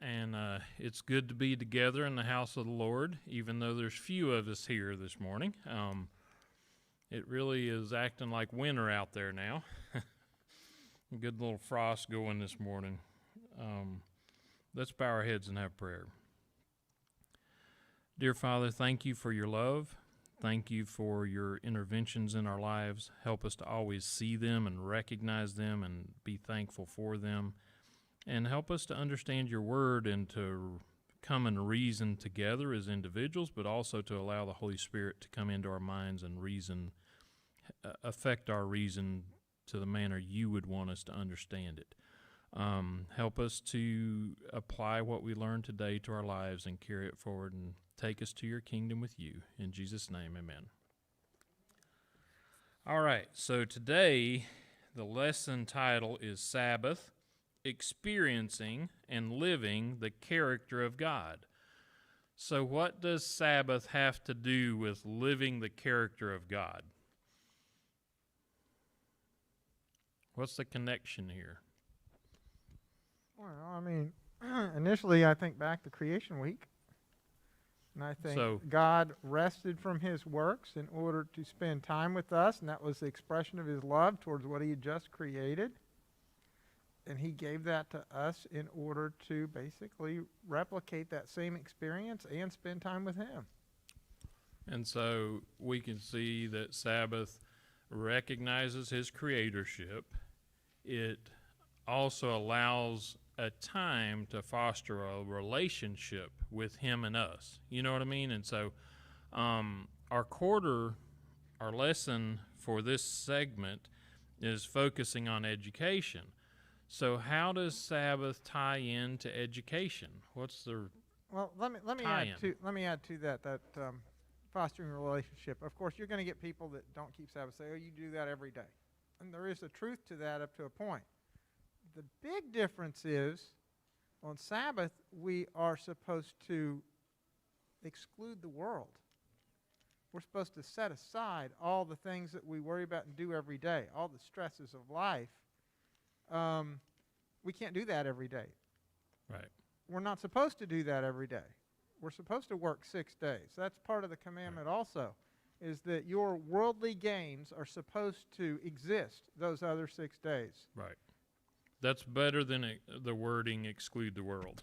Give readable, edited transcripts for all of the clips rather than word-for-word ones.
and it's good to be together in the house of the Lord, even though there's few of us here this morning. It really is acting like winter out there now. Good little frost going this morning. Let's bow our heads and have prayer. Dear Father, thank you for your love. Thank you for your interventions in our lives. Help us to always see them and recognize them and be thankful for them. And help us to understand your word and to come and reason together as individuals, but also to allow the Holy Spirit to come into our minds and reason, affect our reason to the manner you would want us to understand it. Help us to apply what we learned today to our lives and carry it forward and take us to your kingdom with you. In Jesus' name, amen. All right, so today the lesson title is Sabbath, Experiencing and Living the Character of God. So what does Sabbath have to do with living the character of God? What's the connection here? Well, I mean, initially I think back to creation week, and I think God rested from his works in order to spend time with us, and that was the expression of his love towards what he had just created. And he gave that to us in order to basically replicate that same experience and spend time with him. And so we can see that Sabbath recognizes his creatorship. It also allows a time to foster a relationship with him and us. You know what I mean? And so our lesson for this segment is focusing on education. So how does Sabbath tie into education? What's the let me add to that fostering a relationship. Of course, you're going to get people that don't keep Sabbath say, "Oh, you do that every day," and there is a truth to that up to a point. The big difference is, on Sabbath we are supposed to exclude the world. We're supposed to set aside all the things that we worry about and do every day, all the stresses of life. We can't do that every day. Right. We're not supposed to do that every day. We're supposed to work 6 days. That's part of the commandment also, is that your worldly gains are supposed to exist those other 6 days. Right. That's better than the wording exclude the world.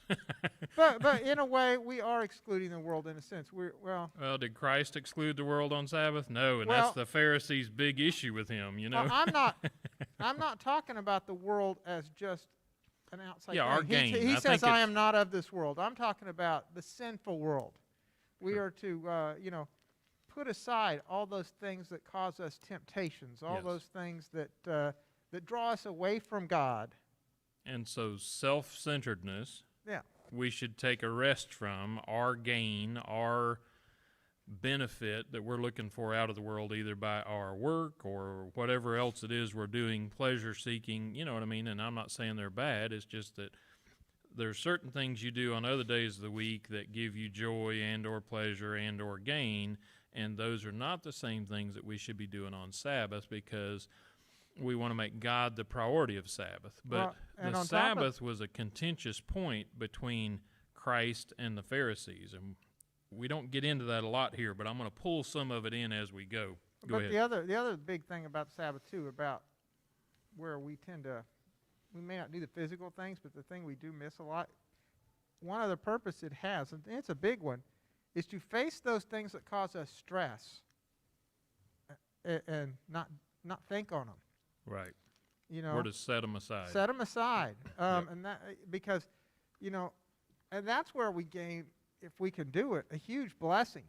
but in a way, we are excluding the world in a sense. Well, did Christ exclude the world on Sabbath? No, and that's the Pharisees' big issue with him, you know. Well, I'm not talking about the world as just an outside thing. Our gain. He says, I am not of this world. I'm talking about the sinful world. We are to, put aside all those things that cause us temptations, all those things that draw us away from God. And so self-centeredness, yeah, we should take a rest from our gain, our benefit that we're looking for out of the world, either by our work or whatever else it is we're doing, pleasure seeking, you know what I mean? And I'm not saying they're bad. It's just that there's certain things you do on other days of the week that give you joy and or pleasure and or gain, and those are not the same things that we should be doing on Sabbath, because we want to make God the priority of Sabbath. But the Sabbath was a contentious point between Christ and the Pharisees, and we don't get into that a lot here, but I'm going to pull some of it in as we go. Go ahead. The other big thing about Sabbath too, about where we may not do the physical things, but the thing we do miss a lot, one other purpose it has, and it's a big one, is to face those things that cause us stress and not think on them. Right. Or to set them aside. Set them aside. Yep. And that, because, and that's where we gain, if we can do it, a huge blessing.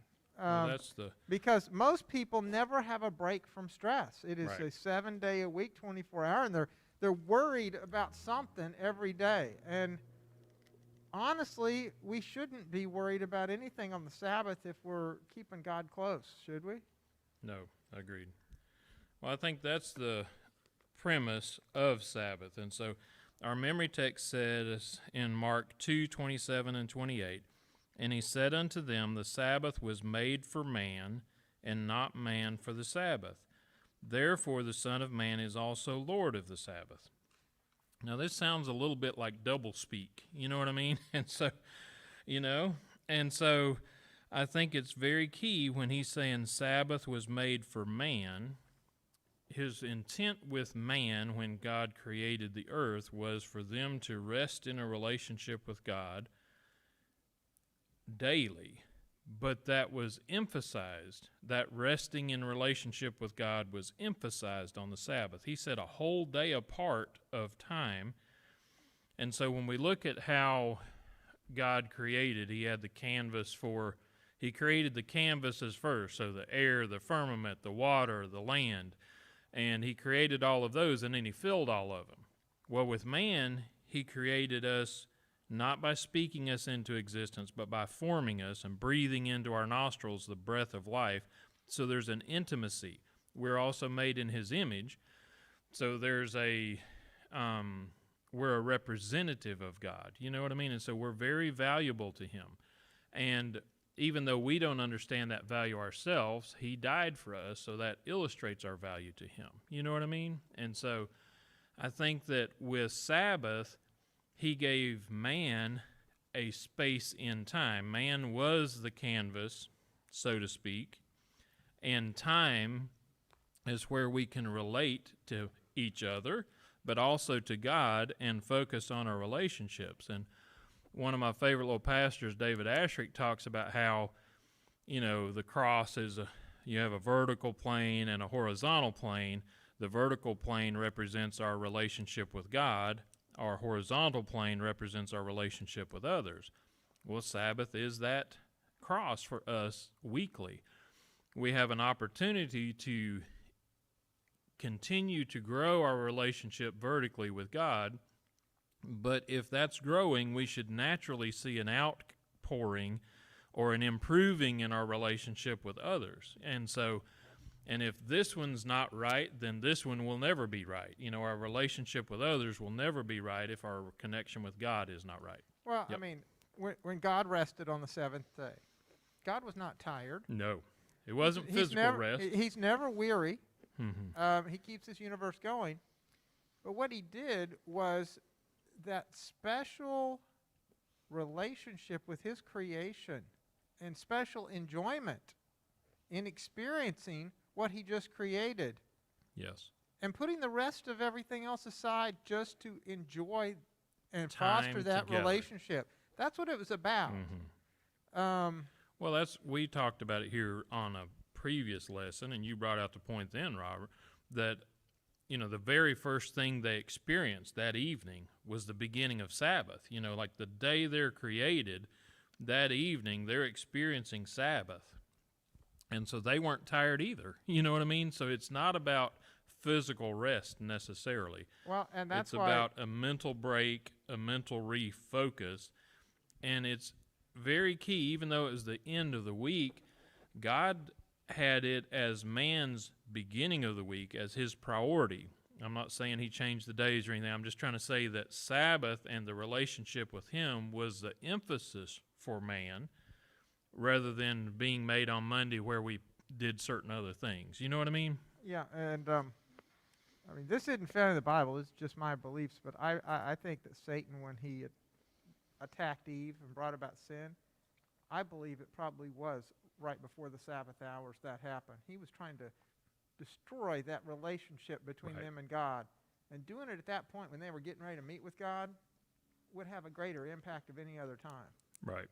Because most people never have a break from stress. It is a 7-day-a-week, 24-hour, and they're worried about something every day. And honestly, we shouldn't be worried about anything on the Sabbath if we're keeping God close, should we? No, agreed. Well, I think that's the premise of Sabbath. And so our memory text says in Mark 2:27 and 28, "And he said unto them, the Sabbath was made for man, and not man for the Sabbath. Therefore the Son of Man is also Lord of the Sabbath." Now, this sounds a little bit like doublespeak. You know what I mean? You know, and so I think it's very key when he's saying Sabbath was made for man. His intent with man when God created the earth was for them to rest in a relationship with God daily. But that was emphasized, that resting in relationship with God was emphasized on the Sabbath. He said a whole day apart of time. And so when we look at how God created, he had the canvas he created the canvases first, so the air, the firmament, the water, the land. And he created all of those, and then he filled all of them. Well, with man, he created us not by speaking us into existence, but by forming us and breathing into our nostrils the breath of life. So there's an intimacy. We're also made in his image. So there's we're a representative of God. You know what I mean? And so we're very valuable to him. And even though we don't understand that value ourselves, he died for us, so that illustrates our value to him. You know what I mean? And so I think that with Sabbath, he gave man a space in time. Man was the canvas, so to speak, and time is where we can relate to each other, but also to God and focus on our relationships. And one of my favorite little pastors, David Asherick, talks about how, the cross is you have a vertical plane and a horizontal plane. The vertical plane represents our relationship with God. Our horizontal plane represents our relationship with others. Well, Sabbath is that cross for us weekly. We have an opportunity to continue to grow our relationship vertically with God. But if that's growing, we should naturally see an outpouring or an improving in our relationship with others. And if this one's not right, then this one will never be right. Our relationship with others will never be right if our connection with God is not right. Well, Yep. I mean, when God rested on the seventh day, God was not tired. No, it wasn't physical rest. He's never weary. Mm-hmm. He keeps this universe going. But what he did was that special relationship with his creation and special enjoyment in experiencing what he just created. Yes. And putting the rest of everything else aside just to enjoy and Time foster that together. Relationship. That's what it was about. Mm-hmm. Well, we talked about it here on a previous lesson, and you brought out the point then, Robert, that the very first thing they experienced that evening was the beginning of Sabbath. Like the day they're created, that evening they're experiencing Sabbath. And so they weren't tired either. You know what I mean? So it's not about physical rest necessarily. Well, and that's it's about a mental break, a mental refocus. And it's very key, even though it was the end of the week, God had it as man's beginning of the week, as his priority. I'm not saying he changed the days or anything. I'm just trying to say that Sabbath and the relationship with him was the emphasis for man, rather than being made on Monday where we did certain other things. You know what I mean? Yeah, and this isn't found in the Bible. It's just my beliefs. But I think that Satan, when he attacked Eve and brought about sin, I believe it probably was right before the Sabbath hours that happened. He was trying to destroy that relationship between them and God. And doing it at that point when they were getting ready to meet with God would have a greater impact of any other time. Right.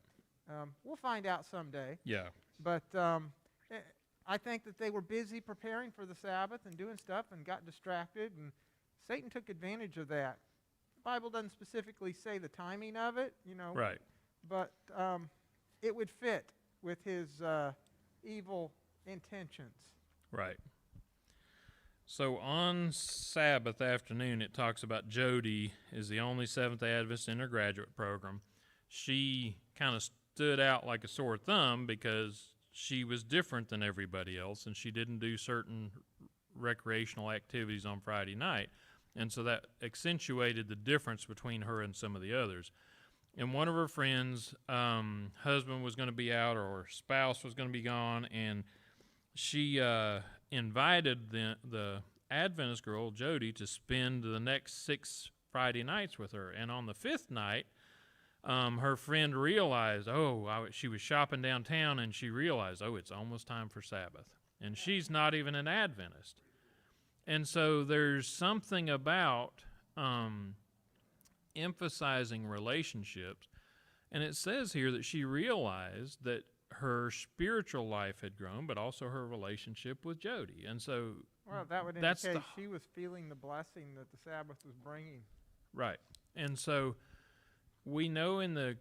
We'll find out someday. Yeah. But I think that they were busy preparing for the Sabbath and doing stuff and got distracted, and Satan took advantage of that. The Bible doesn't specifically say the timing of it, Right. but it would fit with his evil intentions. Right. So on Sabbath afternoon, it talks about Jody is the only Seventh-day Adventist in her graduate program. She kind of stood out like a sore thumb because she was different than everybody else, and she didn't do certain recreational activities on Friday night. And so that accentuated the difference between her and some of the others. And one of her friends' husband was going to be out, or her spouse was going to be gone, and she invited the Adventist girl, Jody, to spend the next 6 Friday nights with her. And on the 5th night, her friend realized, she was shopping downtown, and she realized, it's almost time for Sabbath. And she's not even an Adventist. And so there's something about emphasizing relationships. And it says here that she realized that her spiritual life had grown, but also her relationship with Jody. And so that would indicate she was feeling the blessing that the Sabbath was bringing. Right. And so we know in the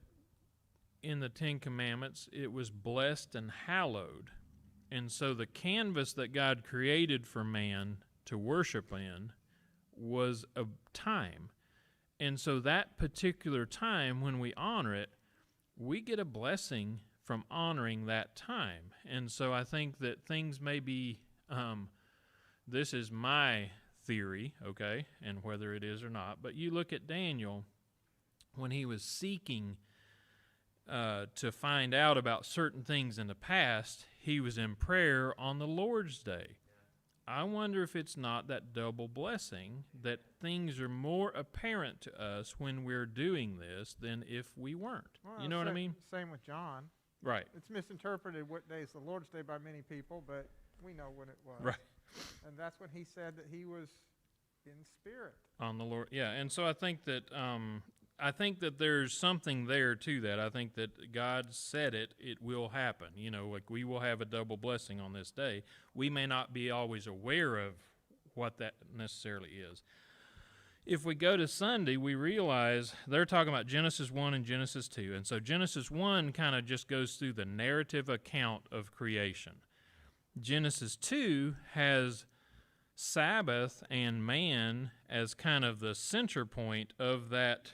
10 Commandments it was blessed and hallowed. And so the canvas that God created for man to worship in was a time. And so that particular time, when we honor it, we get a blessing from honoring that time. And so I think that things may be, this is my theory, okay, and whether it is or not, but you look at Daniel, when he was seeking to find out about certain things in the past, he was in prayer on the Lord's Day. I wonder if it's not that double blessing, that things are more apparent to us when we're doing this than if we weren't. Well, you know what I mean? Same with John. Right. It's misinterpreted what day is the Lord's Day by many people, but we know when it was. Right. And that's when he said that he was in spirit. On the Lord, yeah. And so I think that there's something there to that. I think that God said it will happen. You know, like we will have a double blessing on this day. We may not be always aware of what that necessarily is. If we go to Sunday, we realize they're talking about Genesis 1 and Genesis 2. And so Genesis 1 kind of just goes through the narrative account of creation. Genesis 2 has Sabbath and man as kind of the center point of that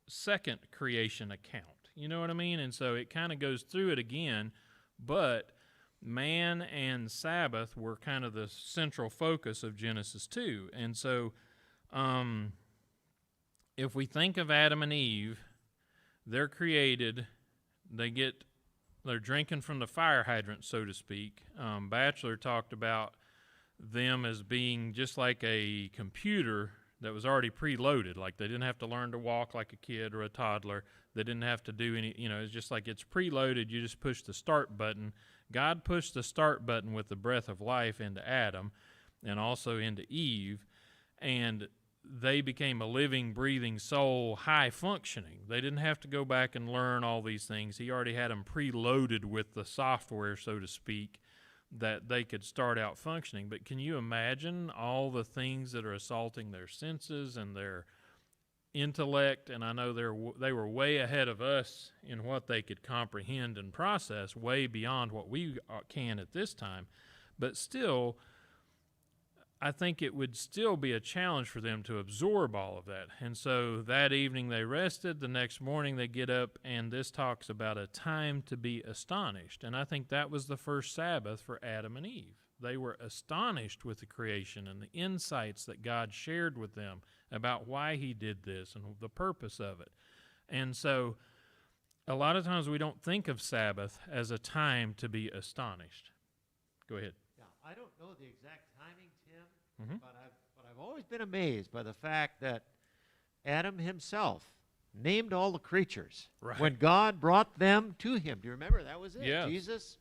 second creation account. You know what I mean? And so it kind of goes through it again, but man and Sabbath were kind of the central focus of Genesis 2. And so if we think of Adam and Eve, they're created, they're drinking from the fire hydrant, so to speak. Batchelor talked about them as being just like a computer that was already preloaded. Like they didn't have to learn to walk like a kid or a toddler. They didn't have to do any, it's just like it's preloaded. You just push the start button. God pushed the start button with the breath of life into Adam and also into Eve, and they became a living, breathing soul, high functioning. They didn't have to go back and learn all these things. He already had them preloaded with the software, so to speak, that they could start out functioning. But can you imagine all the things that are assaulting their senses and their intellect? And I know they were way ahead of us in what they could comprehend and process, way beyond what we can at this time. But still, I think it would still be a challenge for them to absorb all of that. And so that evening they rested. The next morning they get up, and this talks about a time to be astonished. And I think that was the first Sabbath for Adam and Eve. They were astonished with the creation and the insights that God shared with them about why he did this and the purpose of it. And so a lot of times we don't think of Sabbath as a time to be astonished. Go ahead. Yeah, I don't know the exact timing, Tim, but I've always been amazed by the fact that Adam himself named all the creatures when God brought them to him. Do you remember? That was it. Yes. Jesus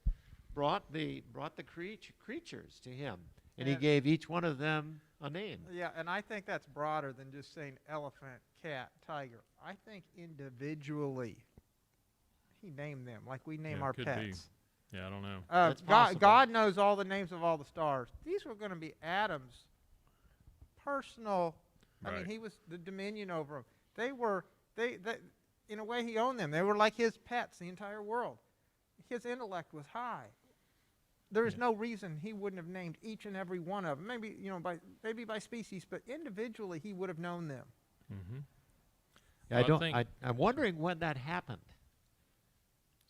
brought the creatures to him, and he gave each one of them a name. Yeah, and I think that's broader than just saying elephant, cat, tiger. I think individually he named them like we name our pets. Be. Yeah, I don't know. That's possible. God knows all the names of all the stars. These were going to be Adam's personal. I mean, he was the dominion over them. They in a way, he owned them. They were like his pets, the entire world. His intellect was high. There is no reason he wouldn't have named each and every one of them. Maybe by species, but individually he would have known them. Mm-hmm. Yeah, I'm wondering when that happened.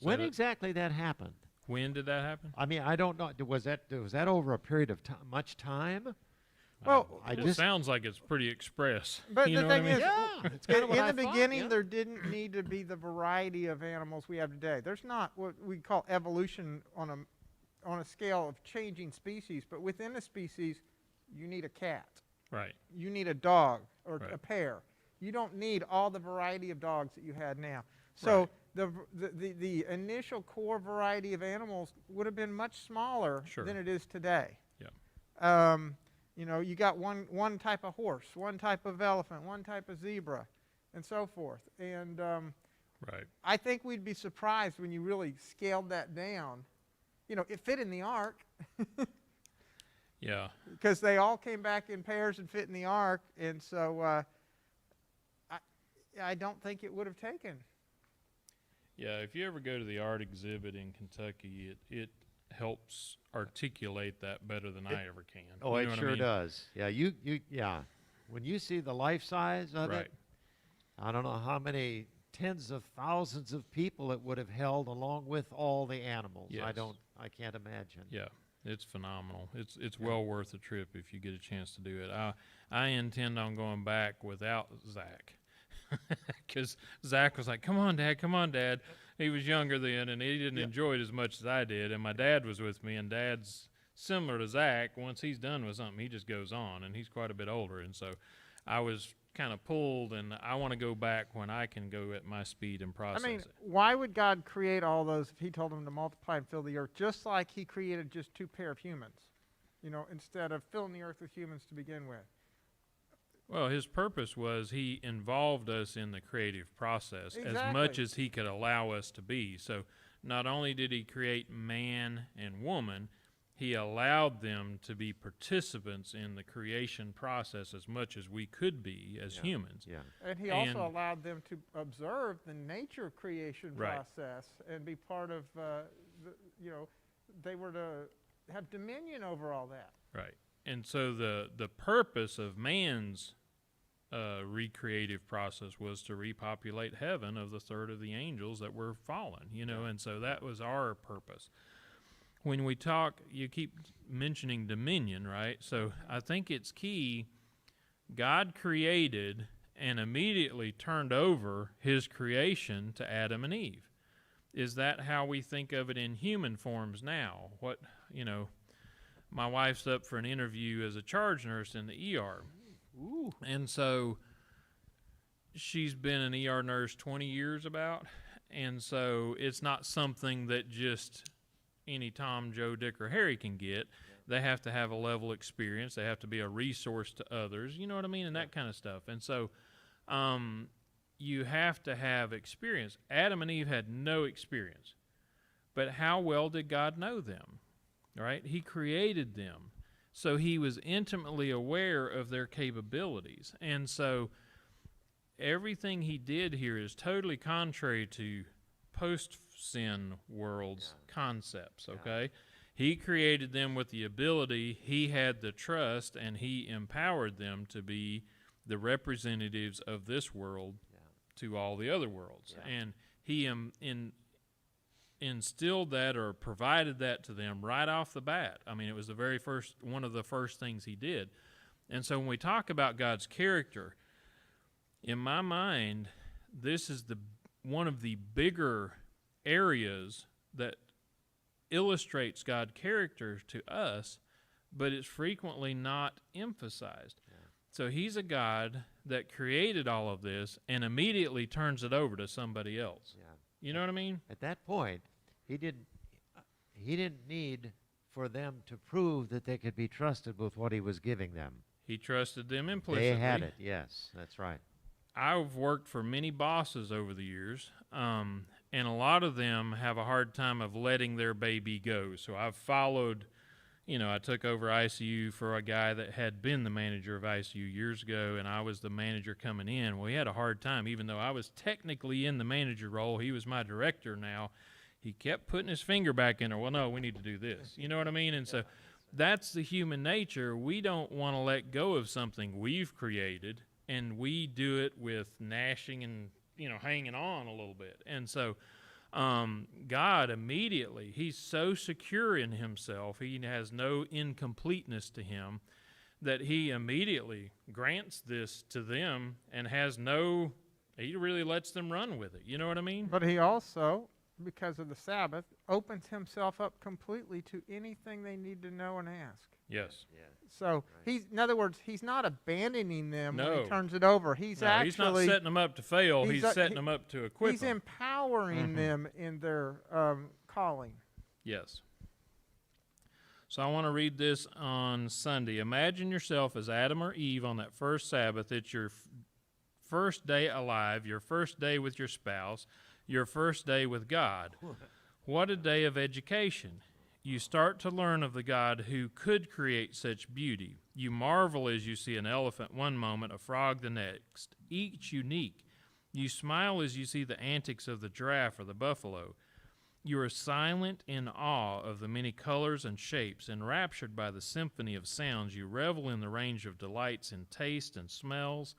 When exactly that happened? When did that happen? I mean, I don't know. Was that over a period of much time? Well, it sounds like it's pretty express. But you the know thing is, it's kind of what in I the thought, beginning, yeah. there didn't need to be the variety of animals we have today. There's not what we call evolution on a scale of changing species, but within a species, you need a cat. Right. You need a dog or Right. a pair. You don't need all the variety of dogs that you had now. So the initial core variety of animals would have been much smaller than it is today. Yeah. You got one type of horse, one type of elephant, one type of zebra, and so forth. And Right. I think we'd be surprised when you really scaled that down. It fit in the ark. Yeah. Because they all came back in pairs and fit in the ark, and so I don't think it would have taken. Yeah, if you ever go to the art exhibit in Kentucky, it helps articulate that better than I ever can. Oh, You know it what I sure mean? does. Yeah, yeah. When you see the life size of Right. it, I don't know how many tens of thousands of people it would have held along with all the animals. Yes. I can't imagine. Yeah, it's phenomenal. It's well worth a trip if you get a chance to do it. I intend on going back without Zach, because Zach was like, "Come on, Dad." He was younger then, and he didn't enjoy it as much as I did. And my dad was with me, and Dad's similar to Zach. Once he's done with something, he just goes on, and he's quite a bit older. And so I was kind of pulled, and I want to go back when I can go at my speed and process it. Why would God create all those if he told them to multiply and fill the earth, just like he created just two pair of humans, instead of filling the earth with humans to begin with? Well, his purpose was he involved us in the creative process as much as he could allow us to be. So not only did he create man and woman, he allowed them to be participants in the creation process as much as we could be as humans. Yeah. And he also allowed them to observe the nature creation process and be part of, they were to have dominion over all that. Right. And so the purpose of man's recreative process was to repopulate heaven of the third of the angels that were fallen, and so that was our purpose. When we talk, you keep mentioning dominion, right? So I think it's key. God created and immediately turned over his creation to Adam and Eve. Is that how we think of it in human forms now? My wife's up for an interview as a charge nurse in the ER. Ooh. And so she's been an ER nurse 20 years about. And so it's not something that just any Tom, Joe, Dick, or Harry can get. They have to have a level of experience. They have to be a resource to others. You know what I mean? And that kind of stuff. And so you have to have experience. Adam and Eve had no experience. But how well did God know them? Right? He created them. So he was intimately aware of their capabilities. And so everything he did here is totally contrary to post-sin world's concepts, okay? He created them with the ability, he had the trust, and he empowered them to be the representatives of this world to all the other worlds. And he instilled that or provided that to them right off the bat. I mean, it was one of the first things he did. And so when we talk about God's character, in my mind, this is one of the bigger areas that illustrates God's character to us, but it's frequently not emphasized. So he's a God that created all of this and immediately turns it over to somebody else. You know what I mean? At that point, he didn't need for them to prove that they could be trusted with what he was giving them. He trusted them implicitly. They had it, yes, that's right. I've worked for many bosses over the years, and a lot of them have a hard time of letting their baby go. So I've followed, I took over ICU for a guy that had been the manager of ICU years ago, and I was the manager coming in. Well, he had a hard time, even though I was technically in the manager role. He was my director now. He kept putting his finger back in there. Well, no, we need to do this. You know what I mean? And so that's the human nature. We don't want to let go of something we've created, and we do it with gnashing and, hanging on a little bit. And so God immediately, he's so secure in himself, he has no incompleteness to him, that he immediately grants this to them and he really lets them run with it. You know what I mean? But he also, because of the Sabbath, opens himself up completely to anything they need to know and ask. Yes. Yeah. So in other words, he's not abandoning them when No. he turns it over. He's No, he's not setting them up to fail. He's setting them up to equip He's them. empowering them in their calling. Yes. So I want to read this on Sunday. Imagine yourself as Adam or Eve on that first Sabbath. It's your first day alive, your first day with your spouse, your first day with God. What a day of education. You start to learn of the God who could create such beauty. You marvel as you see an elephant one moment, a frog the next, each unique. You smile as you see the antics of the giraffe or the buffalo. You are silent in awe of the many colors and shapes, enraptured by the symphony of sounds. You revel in the range of delights in taste and smells,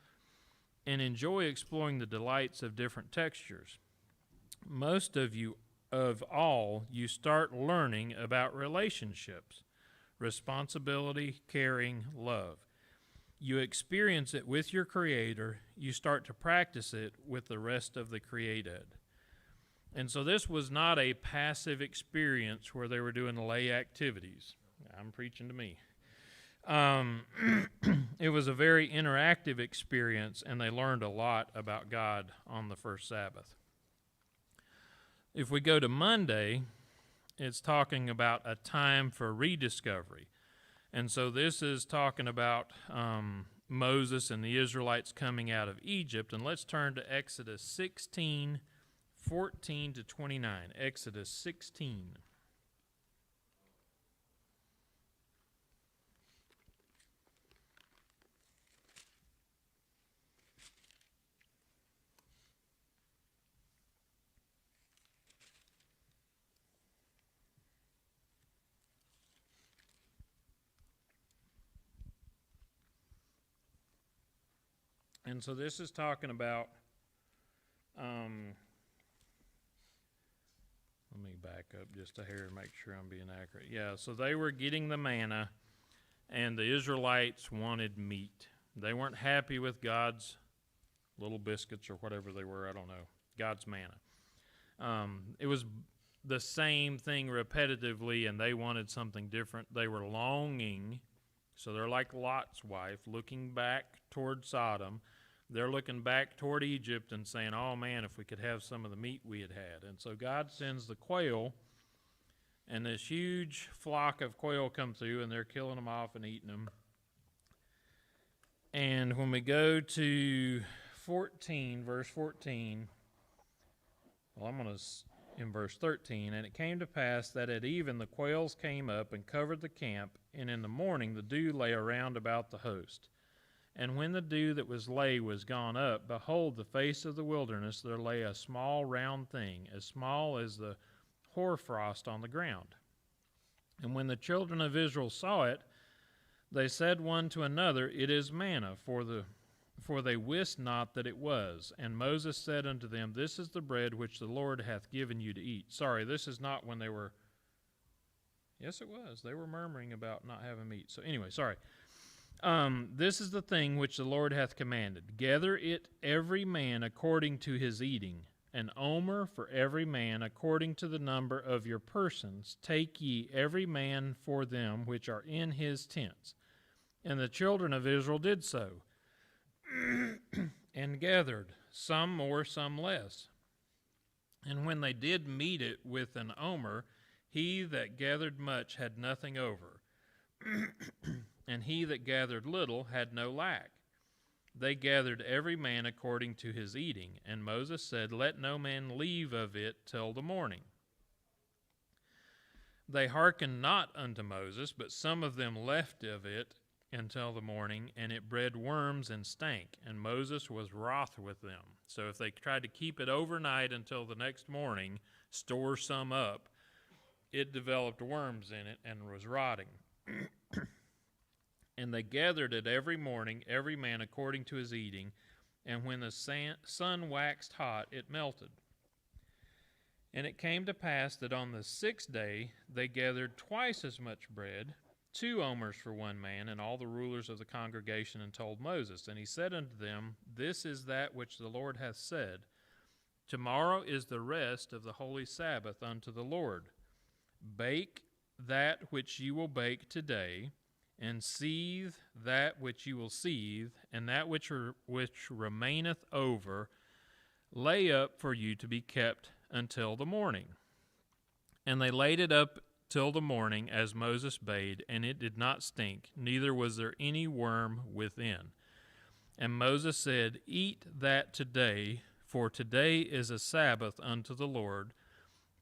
and enjoy exploring the delights of different textures. Most of all, you start learning about relationships, responsibility, caring, love. You experience it with your Creator. You start to practice it with the rest of the created. And so this was not a passive experience where they were doing lay activities. I'm preaching to me. It was a very interactive experience, and they learned a lot about God on the first Sabbath. If we go to Monday, it's talking about a time for rediscovery. And so this is talking about Moses and the Israelites coming out of Egypt. And let's turn to Exodus 16, 14 to 29. Exodus 16. And so this is talking about, let me back up just a hair and make sure I'm being accurate. Yeah, so they were getting the manna, and the Israelites wanted meat. They weren't happy with God's little biscuits or whatever they were, I don't know, God's manna. It was the same thing repetitively, and they wanted something different. They were longing, so they're like Lot's wife, looking back toward Sodom. They're looking back toward Egypt and saying, oh man, if we could have some of the meat we had had. And so God sends the quail, and this huge flock of quail come through, and they're killing them off and eating them. And when we go to 14, verse 14, well, I'm going to, in verse 13, and it came to pass that at even the quails came up and covered the camp, and in the morning the dew lay around about the host. And when the dew that was lay was gone up, behold, the face of the wilderness, there lay a small round thing, as small as the hoarfrost on the ground. And when the children of Israel saw it, they said one to another, it is manna, for they wist not that it was. And Moses said unto them, this is the bread which the Lord hath given you to eat. Sorry, this is not when they were, yes it was, they were murmuring about not having meat. So anyway, sorry. This is the thing which the Lord hath commanded. Gather it every man according to his eating, an omer for every man according to the number of your persons. Take ye every man for them which are in his tents. And the children of Israel did so, and gathered, some more, some less. And when they did meet it with an omer, he that gathered much had nothing over. And he that gathered little had no lack. They gathered every man according to his eating. And Moses said, let no man leave of it till the morning. They hearkened not unto Moses, but some of them left of it until the morning, and it bred worms and stank. And Moses was wroth with them. So if they tried to keep it overnight until the next morning, store some up, it developed worms in it and was rotting. And they gathered it every morning, every man according to his eating, and when the sun waxed hot, it melted. And it came to pass that on the 6th day they gathered twice as much bread, 2 omers for one man, and all the rulers of the congregation, and told Moses. And he said unto them, this is that which the Lord hath said, tomorrow is the rest of the holy Sabbath unto the Lord. Bake that which ye will bake today, and seethe that which you will seethe, and that which remaineth over, lay up for you to be kept until the morning. And they laid it up till the morning, as Moses bade, and it did not stink, neither was there any worm within. And Moses said, Eat that today, for today is a Sabbath unto the Lord.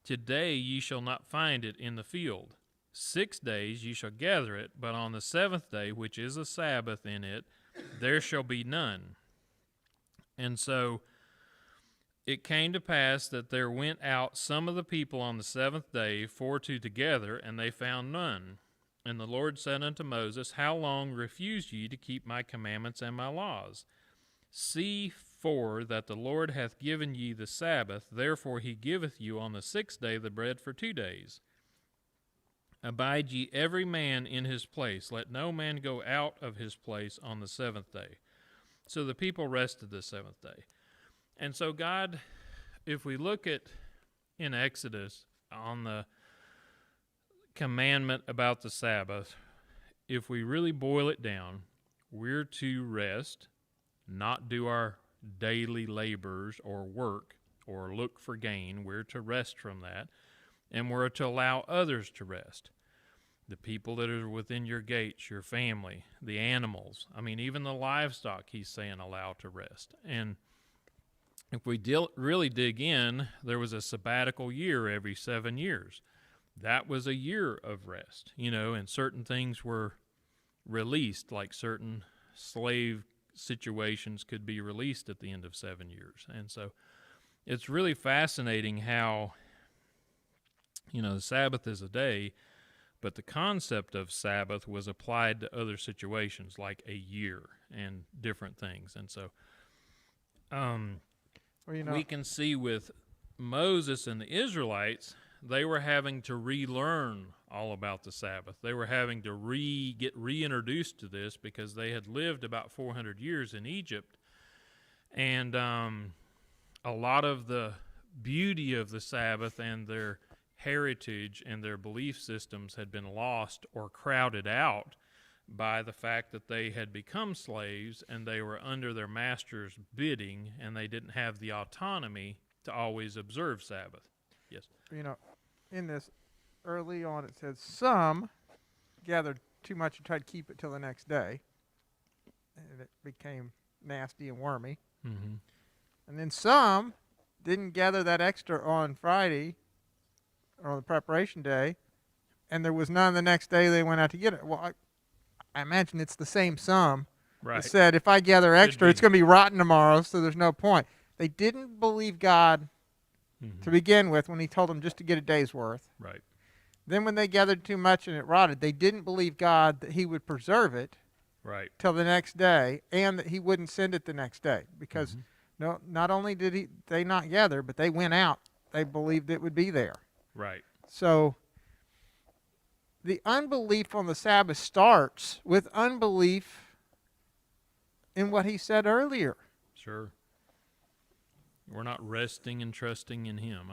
Today ye shall not find it in the field. 6 days ye shall gather it, but on the 7th day, which is a Sabbath in it, there shall be none. And so it came to pass that there went out some of the people on the 7th day for to gather, and they found none. And the Lord said unto Moses, How long refuse ye to keep my commandments and my laws? See for that the Lord hath given ye the Sabbath, therefore he giveth you on the 6th day the bread for 2 days. Abide ye every man in his place, let no man go out of his place on the 7th day. So the people rested the 7th day. And so God, if we look at in Exodus on the commandment about the Sabbath, if we really boil it down, we're to rest, not do our daily labors or work or look for gain. We're to rest from that, and we're to allow others to rest. The people that are within your gates, your family, the animals, even the livestock, he's saying allow to rest. And if we really dig in, there was a sabbatical year every 7 years. That was a year of rest, and certain things were released, like certain slave situations could be released at the end of 7 years. And so it's really fascinating how, the Sabbath is a day, but the concept of Sabbath was applied to other situations like a year and different things. And so we can see with Moses and the Israelites, they were having to relearn all about the Sabbath. They were having to get reintroduced to this because they had lived about 400 years in Egypt. And a lot of the beauty of the Sabbath and their heritage and their belief systems had been lost or crowded out by the fact that they had become slaves and they were under their master's bidding and they didn't have the autonomy to always observe Sabbath. Yes. In this early on, it says some gathered too much and tried to keep it till the next day, and it became nasty and wormy. Mm-hmm. And then some didn't gather that extra on Friday or on the preparation day, and there was none the next day they went out to get it. Well, I imagine it's the same some right. that said, if I gather extra, it's going to be rotten tomorrow, so there's no point. They didn't believe God to begin with when he told them just to get a day's worth. Right. Then when they gathered too much and it rotted, they didn't believe God that he would preserve it right. till the next day and that he wouldn't send it the next day. Because not only did they not gather, but they went out. They believed it would be there. Right. So the unbelief on the Sabbath starts with unbelief in what he said earlier. Sure. We're not resting and trusting in him.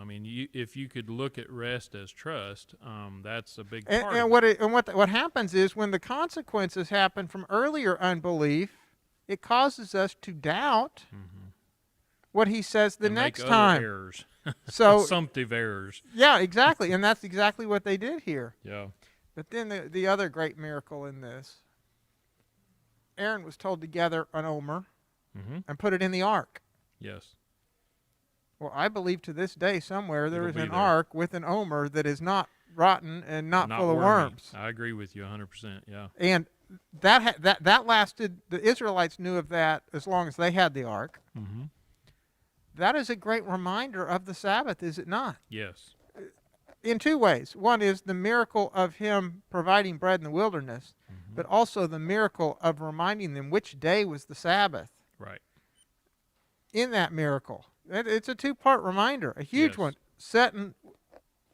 If you could look at rest as trust, that's a big part. And what happens is when the consequences happen from earlier unbelief, it causes us to doubt what he says the next time. Errors. So assumptive errors. Yeah, exactly, and that's exactly what they did here. Yeah. But then the other great miracle in this, Aaron was told to gather an omer and put it in the ark. Yes. Well, I believe to this day somewhere there is an ark with an omer that is not rotten and not full of worms. I agree with you 100%, yeah. And that lasted, the Israelites knew of that as long as they had the ark. Mm-hmm. That is a great reminder of the Sabbath, is it not? Yes. In two ways. One is the miracle of him providing bread in the wilderness, but also the miracle of reminding them which day was the Sabbath. Right. In that miracle. It's a two-part reminder, a huge one, set in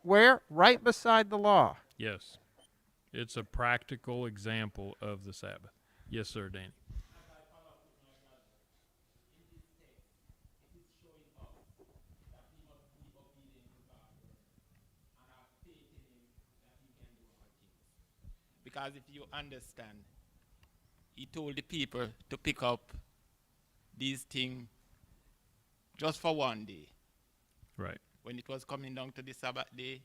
where? Right beside the law. Yes. It's a practical example of the Sabbath. Yes, sir, Danny. Because if you understand, he told the people to pick up these things just for one day. Right. When it was coming down to the Sabbath day,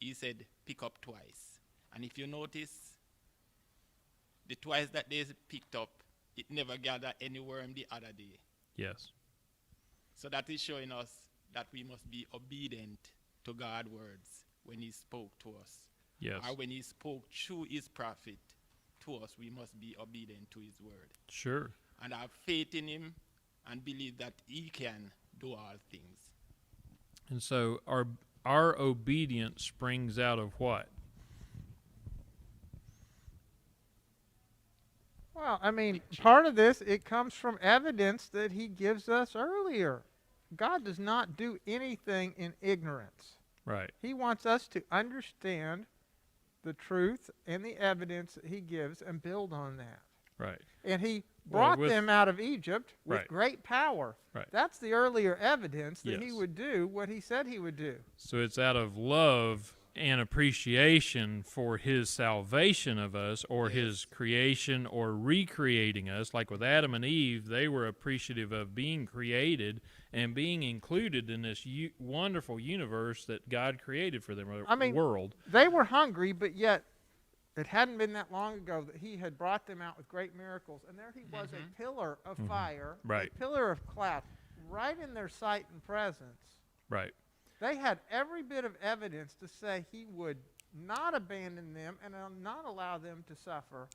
he said, pick up twice. And if you notice, the twice that they picked up, it never gathered any worm the other day. Yes. So that is showing us that we must be obedient to God's words when he spoke to us. Yes. Or when he spoke through his prophet to us, we must be obedient to his word. Sure. And have faith in him and believe that he can do all things. And so our obedience springs out of what? Well, I mean, part of this, it comes from evidence that he gives us earlier. God does not do anything in ignorance. Right. He wants us to understand the truth and the evidence that he gives and build on that. Right. And he brought them out of Egypt with great power. Right. That's the earlier evidence that he Yes. would do what he said he would do. So it's out of love and appreciation for his salvation of us, or his creation, or recreating us. Like with Adam and Eve, they were appreciative of being created and being included in this wonderful universe that God created for them, world. They were hungry, but yet it hadn't been that long ago that he had brought them out with great miracles. And there he was, a pillar of fire, a pillar of cloud, right in their sight and presence. Right. They had every bit of evidence to say he would not abandon them and not allow them to suffer.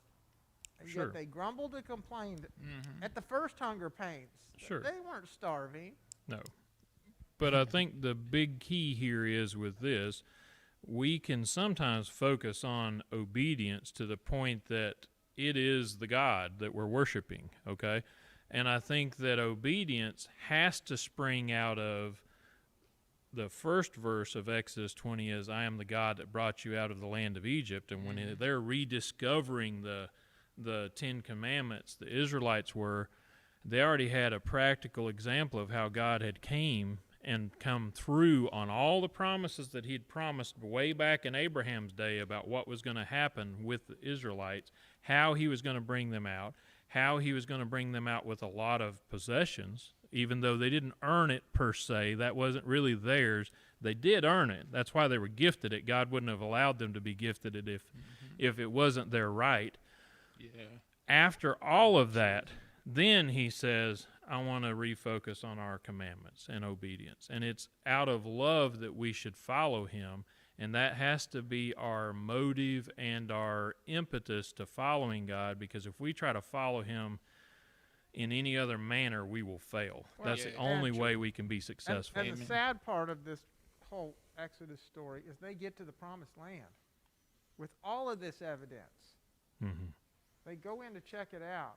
And Sure. yet they grumbled and complained at the first hunger pains. Sure. They weren't starving. No. But I think the big key here is with this, we can sometimes focus on obedience to the point that it is the God that we're worshiping, okay? And I think that obedience has to spring out of the first verse of Exodus 20 is, I am the God that brought you out of the land of Egypt. And when they're rediscovering the Ten Commandments, the Israelites they already had a practical example of how God had came and come through on all the promises that he'd promised way back in Abraham's day about what was going to happen with the Israelites, how he was going to bring them out, how he was going to bring them out with a lot of possessions. Even though they didn't earn it per se, that wasn't really theirs. They did earn it. That's why they were gifted it. God wouldn't have allowed them to be gifted it if it wasn't their right. Yeah. After all of that, then he says, I want to refocus on our commandments and obedience. And it's out of love that we should follow him, and that has to be our motive and our impetus to following God, because if we try to follow him in any other manner, we will fail. Well, that's the only way we can be successful. And the sad part of this whole Exodus story is they get to the promised land with all of this evidence. Mm-hmm. They go in to check it out,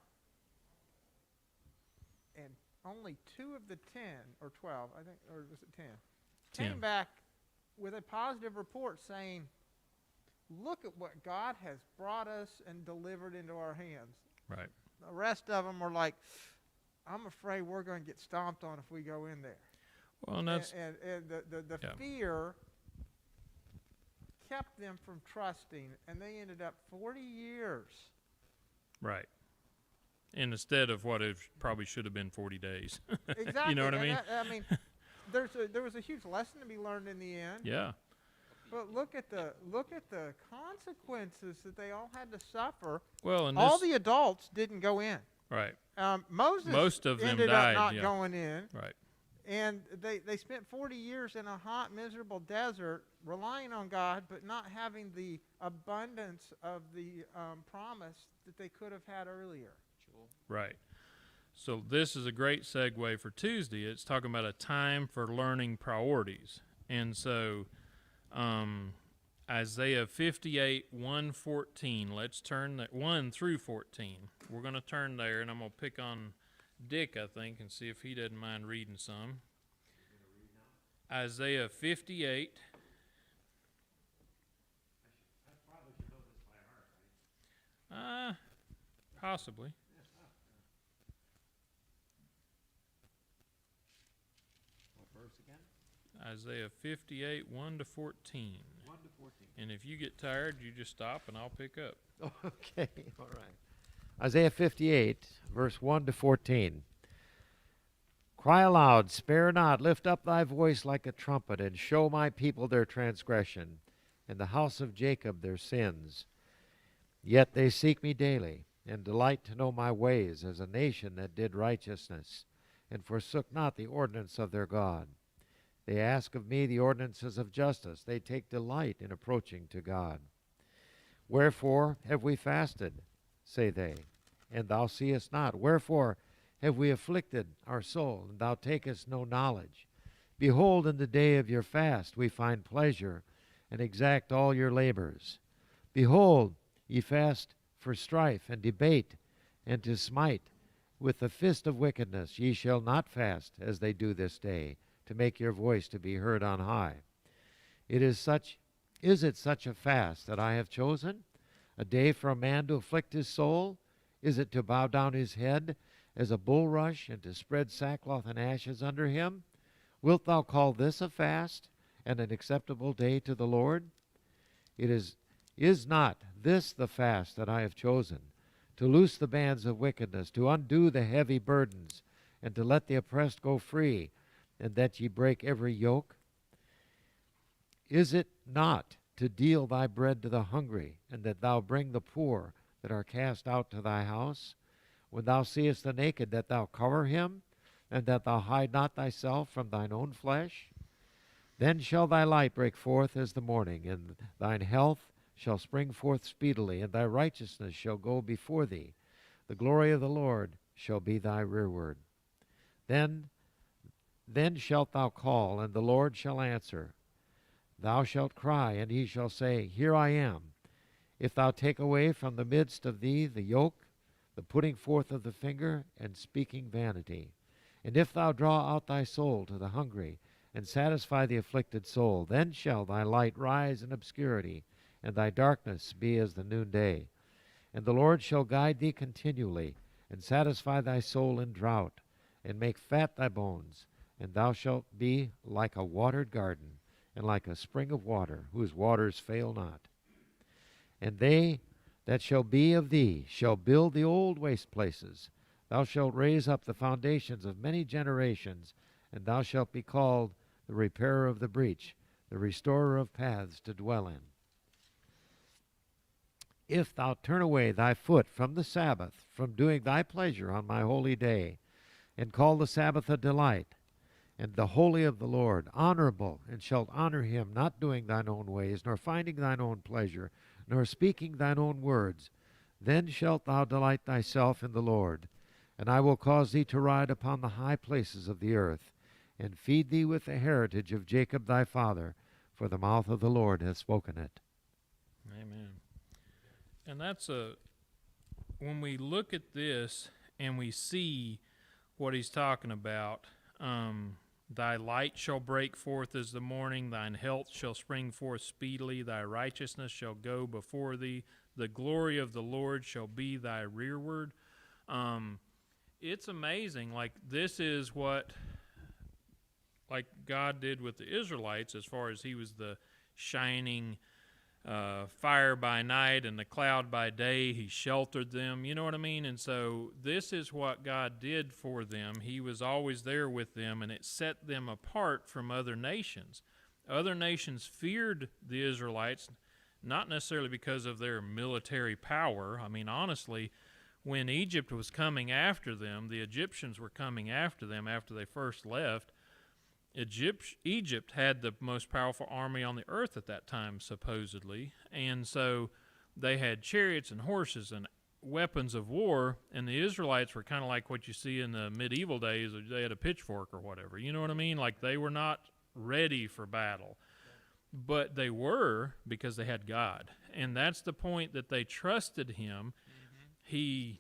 and only 2 of the 10, or 12, I think, or was it 10, came back with a positive report saying, look at what God has brought us and delivered into our hands. Right. The rest of them were like, I'm afraid we're going to get stomped on if we go in there. Well, and that's and the fear kept them from trusting, and they ended up 40 years. right. And instead of what it probably should have been 40 days. Exactly. You know what I mean? I mean, there was a huge lesson to be learned in the end. Yeah. But look at the consequences that they all had to suffer. Well, and all the adults didn't go in. right. Moses most of them ended died, up not going in. Right. And they spent 40 years in a hot, miserable desert, relying on God, but not having the abundance of the promise that they could have had earlier. Right. So this is a great segue for Tuesday. It's talking about a time for learning priorities. And so Isaiah 58, 1:14. Let's turn that 1 through 14. We're going to turn there, and I'm going to pick on Dick, I think, and see if he doesn't mind reading some. Isaiah 58. I probably should know this by heart, right? Possibly. What verse again? Isaiah 58, 1 to 14. 1 to 14. And if you get tired, you just stop and I'll pick up. Okay, all right. Isaiah 58, verse 1 to 14. Cry aloud, spare not, lift up thy voice like a trumpet, and show my people their transgression, and the house of Jacob their sins. Yet they seek me daily, and delight to know my ways, as a nation that did righteousness, and forsook not the ordinance of their God. They ask of me the ordinances of justice. They take delight in approaching to God. Wherefore have we fasted, say they, and thou seest not? Wherefore have we afflicted our soul, and thou takest no knowledge? Behold, in the day of your fast we find pleasure, and exact all your labors. Behold, ye fast for strife and debate, and to smite with the fist of wickedness. Ye shall not fast as they do this day, to make your voice to be heard on high. Is it such a fast that I have chosen? A day for a man to afflict his soul? Is it to bow down his head as a bulrush, and to spread sackcloth and ashes under him? Wilt thou call this a fast, and an acceptable day to the Lord? Is not this the fast that I have chosen, to loose the bands of wickedness, to undo the heavy burdens, and to let the oppressed go free, and that ye break every yoke? Is it not to deal thy bread to the hungry, and that thou bring the poor that are cast out to thy house? When thou seest the naked, that thou cover him, and that thou hide not thyself from thine own flesh? Then shall thy light break forth as the morning, and thine health shall spring forth speedily, and thy righteousness shall go before thee. The glory of the Lord shall be thy rearward. Then shalt thou call, and the Lord shall answer. Thou shalt cry, and he shall say, Here I am. If thou take away from the midst of thee the yoke, the putting forth of the finger, and speaking vanity, and if thou draw out thy soul to the hungry, and satisfy the afflicted soul, then shall thy light rise in obscurity, and thy darkness be as the noonday. And the Lord shall guide thee continually, and satisfy thy soul in drought, and make fat thy bones, and thou shalt be like a watered garden, and like a spring of water, whose waters fail not. And they that shall be of thee shall build the old waste places. Thou shalt raise up the foundations of many generations, and thou shalt be called the repairer of the breach, the restorer of paths to dwell in. If thou turn away thy foot from the Sabbath, from doing thy pleasure on my holy day, and call the Sabbath a delight, and the holy of the Lord honorable, and shalt honor him, not doing thine own ways, nor finding thine own pleasure, nor speaking thine own words, then shalt thou delight thyself in the Lord, and I will cause thee to ride upon the high places of the earth, and feed thee with the heritage of Jacob thy father, for the mouth of the Lord hath spoken it. Amen. And when we look at this and we see what he's talking about, thy light shall break forth as the morning, thine health shall spring forth speedily, thy righteousness shall go before thee, the glory of the Lord shall be thy rearward. It's amazing. Like, this is what, like God did with the Israelites, as far as he was the shining fire by night and the cloud by day. He sheltered them, you know what I mean? And so this is what God did for them. He was always there with them, and it set them apart from other nations. Other nations feared the Israelites, not necessarily because of their military power. I mean, honestly, when Egypt was coming after them, the Egyptians were coming after them after they first left. Egypt had the most powerful army on the earth at that time, supposedly, and so they had chariots and horses and weapons of war, and the Israelites were kind of like what you see in the medieval days. They had a pitchfork or whatever, you know what I mean? Like, they were not ready for battle, but they were, because they had God, and that's the point, that they trusted him. He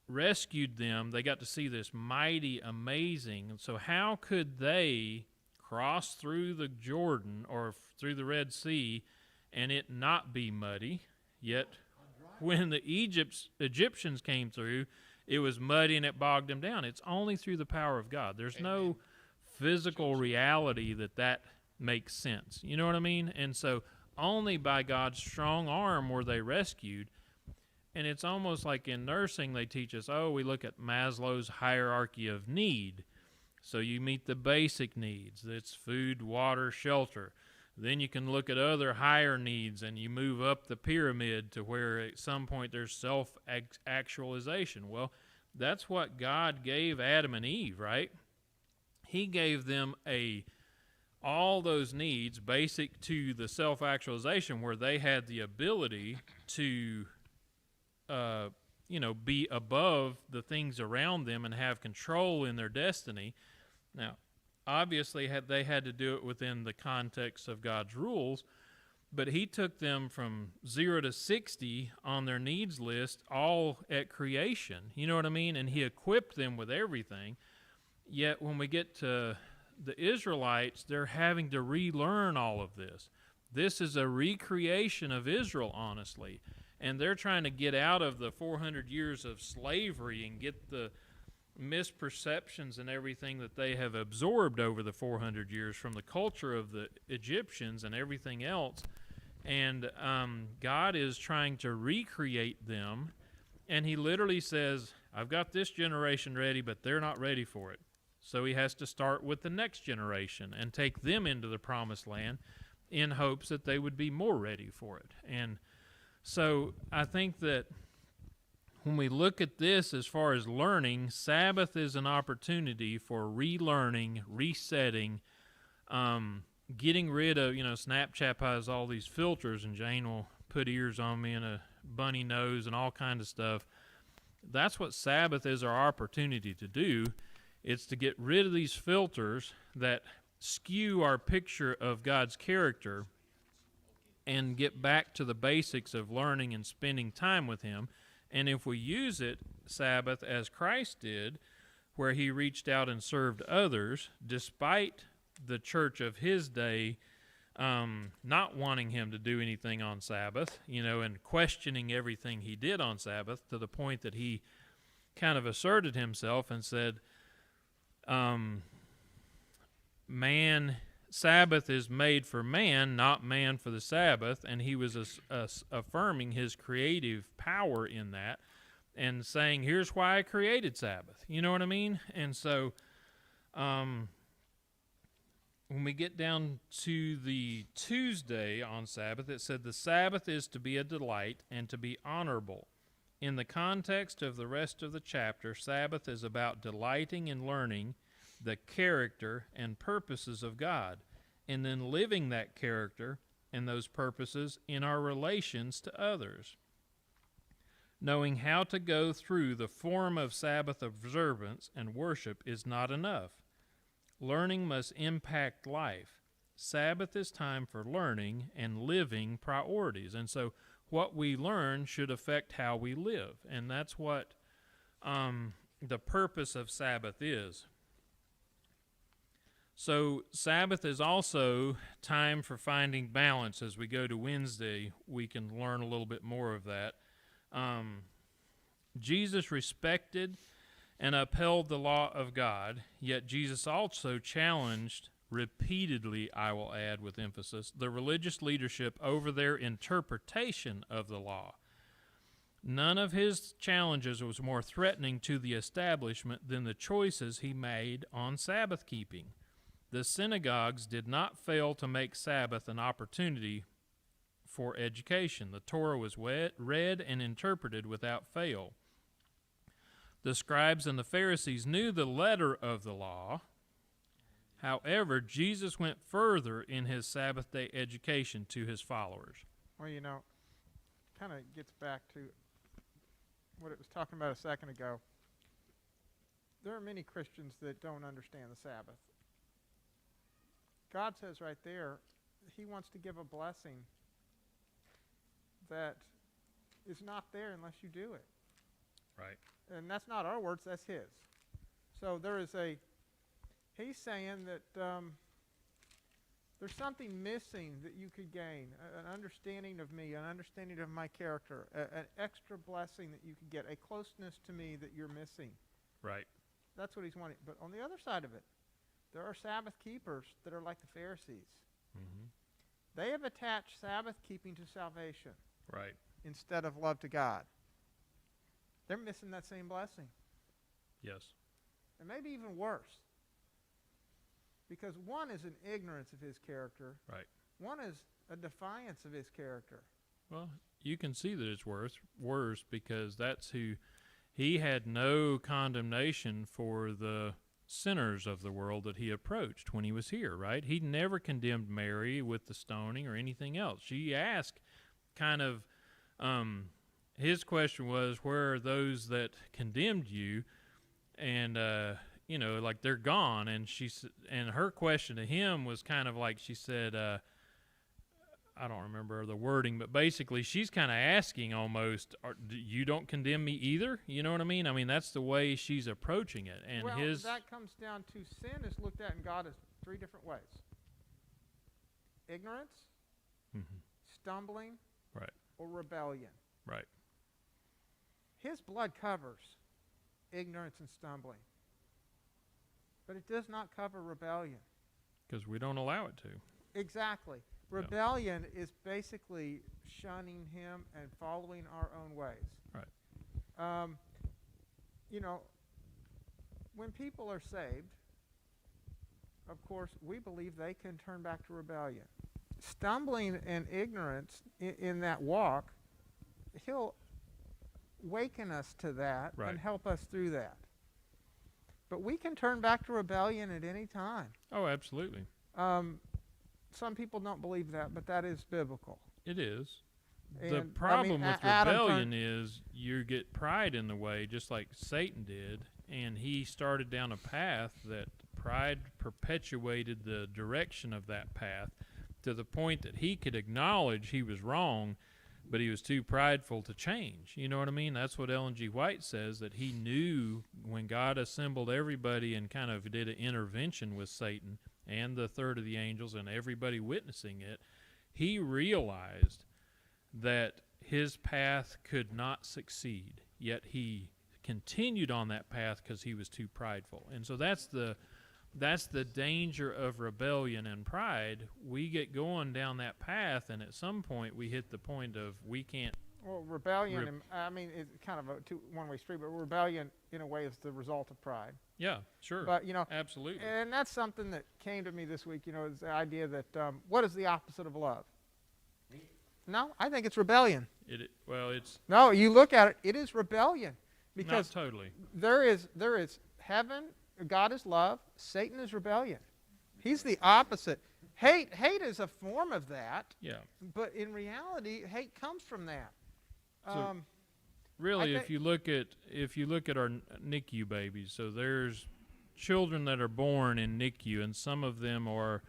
rescued them. They got to see this mighty, amazing. And so how could they cross through the Jordan or through the Red Sea and it not be muddy? Yet when the Egyptians came through, it was muddy and it bogged them down. It's only through the power of God. There's no physical reality that makes sense. You know what I mean? And so only by God's strong arm were they rescued. And it's almost like in nursing they teach us, we look at Maslow's hierarchy of need. So you meet the basic needs. It's food, water, shelter. Then you can look at other higher needs and you move up the pyramid to where at some point there's self-actualization. Well, that's what God gave Adam and Eve, right? He gave them all those needs basic to the self-actualization where they had the ability to be above the things around them and have control in their destiny. Now, obviously, they had to do it within the context of God's rules, but he took them from 0 to 60 on their needs list all at creation. You know what I mean? And he equipped them with everything. Yet when we get to the Israelites, they're having to relearn all of this. This is a recreation of Israel, honestly. And they're trying to get out of the 400 years of slavery and get the misperceptions and everything that they have absorbed over the 400 years from the culture of the Egyptians and everything else. And God is trying to recreate them. And he literally says, I've got this generation ready, but they're not ready for it. So he has to start with the next generation and take them into the promised land in hopes that they would be more ready for it. And so I think that when we look at this as far as learning, Sabbath is an opportunity for relearning, resetting, getting rid of, Snapchat has all these filters, and Jane will put ears on me and a bunny nose and all kind of stuff. That's what Sabbath is our opportunity to do. It's to get rid of these filters that skew our picture of God's character and get back to the basics of learning and spending time with him. And if we use it, Sabbath, as Christ did, where he reached out and served others, despite the church of his day not wanting him to do anything on Sabbath, and questioning everything he did on Sabbath, to the point that he kind of asserted himself and said, Sabbath is made for man, not man for the Sabbath, and he was affirming his creative power in that and saying, here's why I created Sabbath. You know what I mean? And so when we get down to the Tuesday on Sabbath, it said the Sabbath is to be a delight and to be honorable. In the context of the rest of the chapter, Sabbath is about delighting in learning the character and purposes of God, and then living that character and those purposes in our relations to others. Knowing how to go through the form of Sabbath observance and worship is not enough. Learning must impact life. Sabbath is time for learning and living priorities. And so what we learn should affect how we live. And that's what the purpose of Sabbath is. So Sabbath is also time for finding balance. As we go to Wednesday, we can learn a little bit more of that. Jesus respected and upheld the law of God, yet Jesus also challenged repeatedly, I will add with emphasis, the religious leadership over their interpretation of the law. None of his challenges was more threatening to the establishment than the choices he made on Sabbath keeping. The synagogues did not fail to make Sabbath an opportunity for education. The Torah was read and interpreted without fail. The scribes and the Pharisees knew the letter of the law. However, Jesus went further in his Sabbath day education to his followers. Well, kind of gets back to what it was talking about a second ago. There are many Christians that don't understand the Sabbath. God says right there, he wants to give a blessing that is not there unless you do it. Right. And that's not our words, that's his. So he's saying that there's something missing that you could gain, an understanding of me, an understanding of my character, an extra blessing that you could get, a closeness to me that you're missing. Right. That's what he's wanting. But on the other side of it, There are Sabbath keepers that are like the Pharisees. Mm-hmm. They have attached Sabbath keeping to salvation. Right. Instead of love to God. They're missing that same blessing. Yes. And maybe even worse. Because one is an ignorance of his character. Right. One is a defiance of his character. Well, you can see that it's worse because that's who he had no condemnation for the sinners of the world that he approached when he was here, right? He never condemned Mary with the stoning or anything else. She asked kind of, his question was, where are those that condemned you? And, like they're gone. And and her question to him was kind of like, she said, I don't remember the wording, but basically she's kind of asking almost, you don't condemn me either? You know what I mean? I mean, that's the way she's approaching it. And well, that comes down to sin is looked at in God as three different ways. Ignorance, stumbling, right, or rebellion. Right. His blood covers ignorance and stumbling. But it does not cover rebellion. Because we don't allow it to. Exactly. Rebellion is basically shunning him and following our own ways. Right. When people are saved, of course, we believe they can turn back to rebellion. Stumbling and ignorance in that walk, he'll waken us to that and help us through that. But we can turn back to rebellion at any time. Oh, absolutely. Some people don't believe that, but that is biblical. It is. And, the problem with rebellion is you get pride in the way, just like Satan did, and he started down a path that pride perpetuated the direction of that path to the point that he could acknowledge he was wrong, but he was too prideful to change. You know what I mean? That's what Ellen G. White says, that he knew when God assembled everybody and kind of did an intervention with Satan and the third of the angels and everybody witnessing it, he realized that his path could not succeed, yet he continued on that path because he was too prideful. And so that's the danger of rebellion and pride. We get going down that path, and at some point we hit the point of we can't. Well, rebellion, it's kind of a one-way street, but rebellion in a way is the result of pride. Yeah, sure. But, absolutely. And that's something that came to me this week, is the idea that what is the opposite of love? No, I think it's rebellion. It's... No, you look at it, it is rebellion. Because not totally. There is heaven, God is love, Satan is rebellion. He's the opposite. Hate is a form of that. Yeah. But in reality, hate comes from that. So really, if you look at our NICU babies, so there's children that are born in NICU, and some of them are,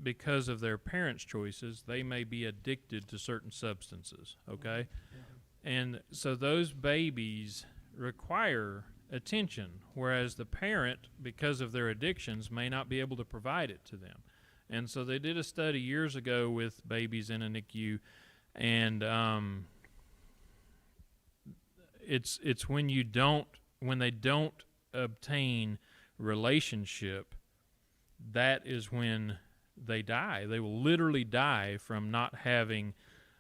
because of their parents' choices, they may be addicted to certain substances. Okay, and so those babies require attention, whereas the parent, because of their addictions, may not be able to provide it to them. And so they did a study years ago with babies in a NICU, and it's when they don't obtain relationship, that is when they die. They will literally die from not having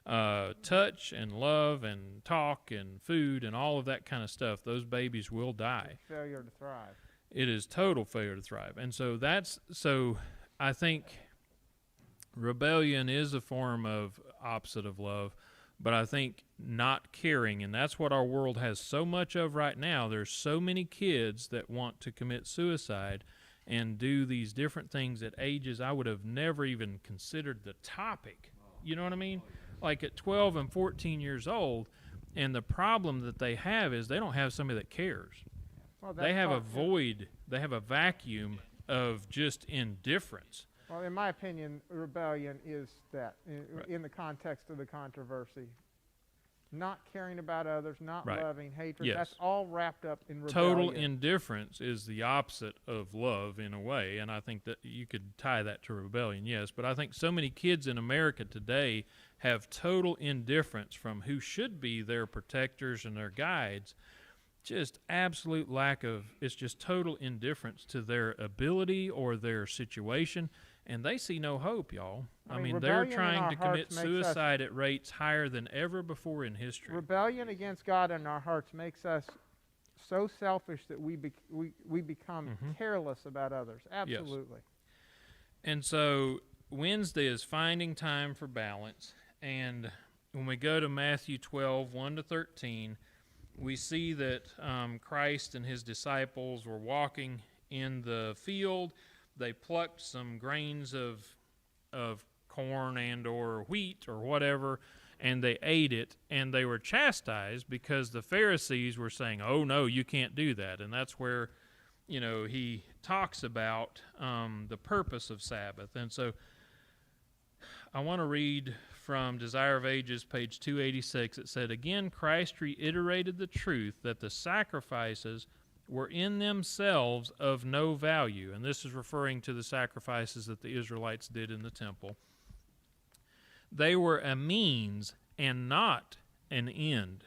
touch and love and talk and food and all of that kind of stuff. Those babies will die. Failure to thrive. It is total failure to thrive. And so I think rebellion is a form of opposite of love, but I think not caring, and that's what our world has so much of right now. There's so many kids that want to commit suicide and do these different things at ages I would have never even considered the topic. You know what I mean? Like at 12 and 14 years old, and the problem that they have is they don't have somebody that cares. Well, they have a void. They have a vacuum of just indifference. Well, in my opinion, rebellion is that, in the context of the controversy. Not caring about others, not loving, hatred. Yes. That's all wrapped up in rebellion. Total indifference is the opposite of love in a way, and I think that you could tie that to rebellion, yes. But I think so many kids in America today have total indifference from who should be their protectors and their guides just absolute lack of, it's just total indifference to their ability or their situation, and they see no hope, y'all. I mean they're trying to commit suicide at rates higher than ever before in history. Rebellion against God in our hearts makes us so selfish that we become careless about others. Absolutely. Yes. And so Wednesday is finding time for balance, and when we go to Matthew 12, 1-13, we see that Christ and his disciples were walking in the field. They plucked some grains of corn and or wheat or whatever, and they ate it, and they were chastised because the Pharisees were saying, oh, no, you can't do that. And that's where, he talks about the purpose of Sabbath. And so I want to read from Desire of Ages, page 286. It said, again, Christ reiterated the truth that the sacrifices were in themselves of no value. And this is referring to the sacrifices that the Israelites did in the temple. They were a means and not an end.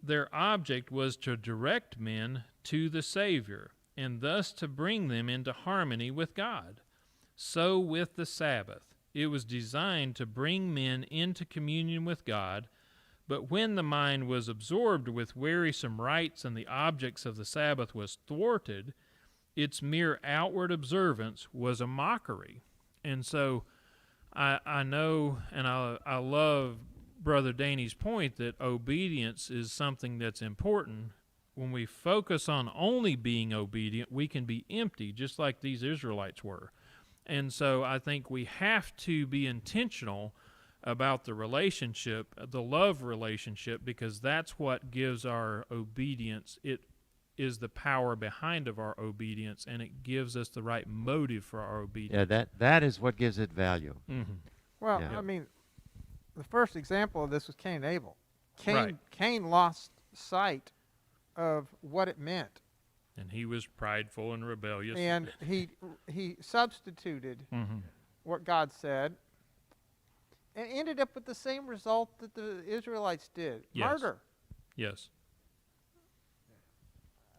Their object was to direct men to the Savior, and thus to bring them into harmony with God. So with the Sabbath. It was designed to bring men into communion with God, but when the mind was absorbed with wearisome rites and the objects of the Sabbath was thwarted, its mere outward observance was a mockery. And so I know, and I love Brother Danny's point that obedience is something that's important. When we focus on only being obedient, we can be empty, just like these Israelites were. And so I think we have to be intentional about the relationship, the love relationship, because that's what gives our obedience. It is the power behind of our obedience, and it gives us the right motive for our obedience. Yeah, that is what gives it value. Mm-hmm. Well, Yeah. I mean, the first example of this was Cain and Abel. Right. Cain lost sight of what it meant. And he was prideful and rebellious. And he substituted what God said and ended up with the same result that the Israelites did. Yes. Murder. Yes.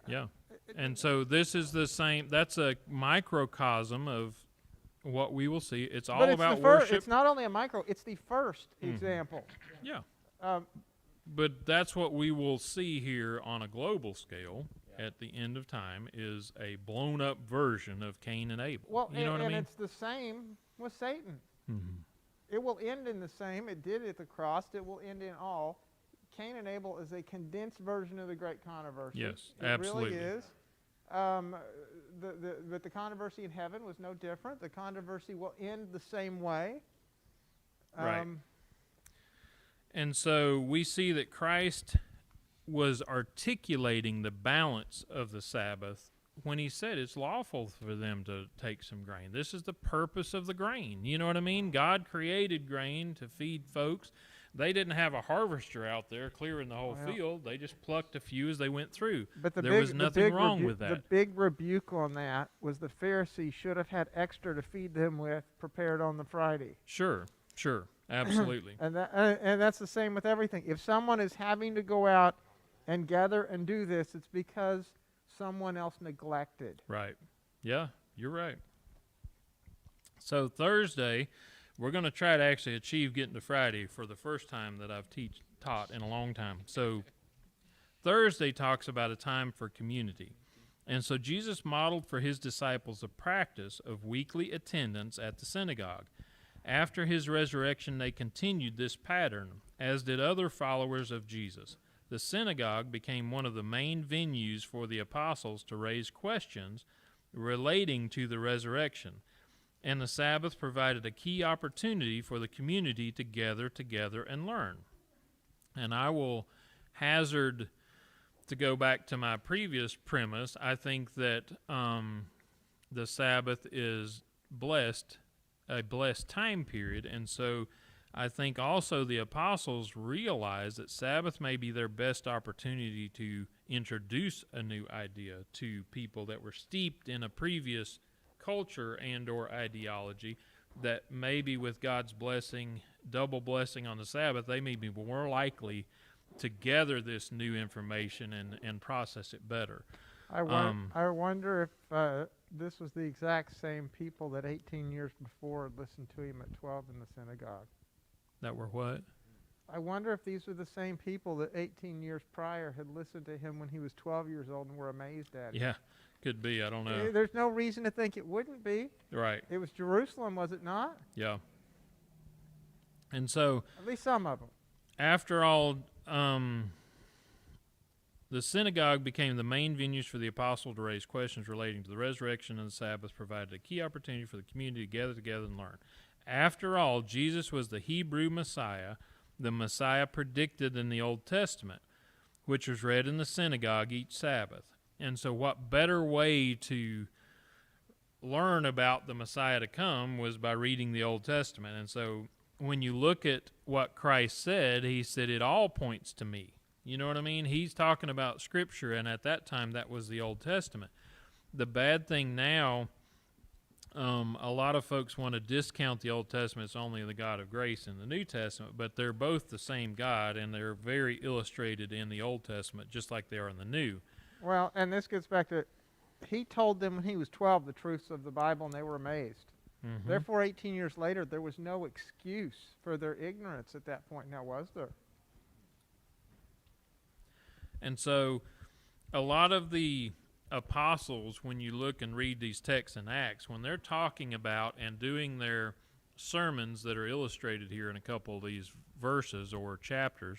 Yeah. And so this is the same, that's a microcosm of what we will see. It's all about worship. It's not only a micro, it's the first example. Yeah. But that's what we will see here on a global scale at the end of time, is a blown up version of Cain and Abel. Well, you know what I mean? And it's the same with Satan. Mm-hmm. It will end in the same. It did at the cross. It will end in all. Cain and Abel is a condensed version of the great controversy. Yes, it absolutely. It really is. But the controversy in heaven was no different. The controversy will end the same way. Right. And so we see that Christ was articulating the balance of the Sabbath when he said it's lawful for them to take some grain. This is the purpose of the grain. You know what I mean? God created grain to feed folks. They didn't have a harvester out there clearing the whole field. They just plucked a few as they went through. But there was nothing wrong with that. The big rebuke on that was the Pharisees should have had extra to feed them with prepared on the Friday. Sure, absolutely. And that's the same with everything. If someone is having to go out and gather and do this, it's because someone else neglected. Right. Yeah, you're right. So Thursday, we're going to try to actually achieve getting to Friday for the first time that I've taught in a long time. So Thursday talks about a time for community. And so Jesus modeled for his disciples a practice of weekly attendance at the synagogue. After his resurrection, they continued this pattern, as did other followers of Jesus. The synagogue became one of the main venues for the apostles to raise questions relating to the resurrection, and the Sabbath provided a key opportunity for the community to gather together and learn. And I will hazard to go back to my previous premise. I think that the Sabbath is a blessed time period, and so I think also the apostles realized that Sabbath may be their best opportunity to introduce a new idea to people that were steeped in a previous culture and or ideology, that maybe with God's blessing, double blessing on the Sabbath, they may be more likely to gather this new information and process it better. I wonder if this was the exact same people that 18 years before listened to him at 12 in the synagogue. That were what? I wonder if these were the same people that 18 years prior had listened to him when he was 12 years old and were amazed at him. Yeah, could be. I don't know. There's no reason to think it wouldn't be. Right. It was Jerusalem, was it not? Yeah. And so, at least some of them. After all, the synagogue became the main venues for the apostle to raise questions relating to the resurrection and the Sabbath, provided a key opportunity for the community to gather together and learn. After all, Jesus was the Hebrew Messiah, the Messiah predicted in the Old Testament, which was read in the synagogue each Sabbath. And so what better way to learn about the Messiah to come was by reading the Old Testament. And so when you look at what Christ said, he said, it all points to me. You know what I mean? He's talking about Scripture, and at that time, that was the Old Testament. The bad thing now, a lot of folks want to discount the Old Testament. It's only the God of grace in the New Testament, but they're both the same God, and they're very illustrated in the Old Testament, just like they are in the New. Well, and this gets back to, he told them when he was 12 the truths of the Bible, and they were amazed. Mm-hmm. Therefore, 18 years later, there was no excuse for their ignorance at that point. Now, was there? And so a lot of the apostles, when you look and read these texts in Acts, when they're talking about and doing their sermons that are illustrated here in a couple of these verses or chapters,